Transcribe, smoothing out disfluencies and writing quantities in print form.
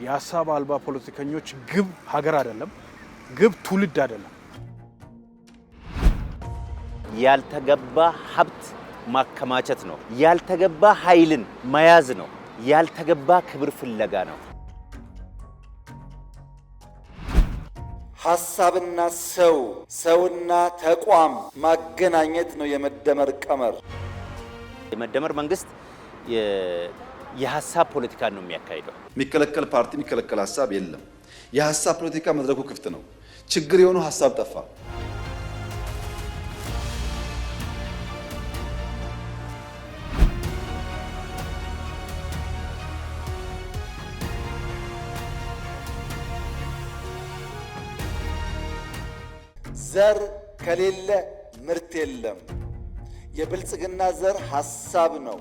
የሀሳብ አልባ ፖለቲከኞች ግብ ሀገር አይደለም፣ ግብ ትውልድ አይደለም። ያልተገባ ሀብት ማከማቸት ነው። ያልተገባ ኃይልን መያዝ ነው። ያልተገባ ክብር ፍለጋ ነው። ሐሳብና ሰው፣ ሰውና ተቋም ማገናኘት ነው የመደመር ቀመር። የመደመር መንግስት የሐሳብ ፖለቲካ ነው የሚያካሂደው። የሚከለከል ፓርቲ የሚከለከል ሐሳብ የለም። የሐሳብ ፖለቲካ መድረኩ ክፍት ነው። ችግር የሆነው ሐሳብ ጠፋ። ዘር ከሌለ ምርት የለም። የብልጽግና ዘር ሐሳብ ነው።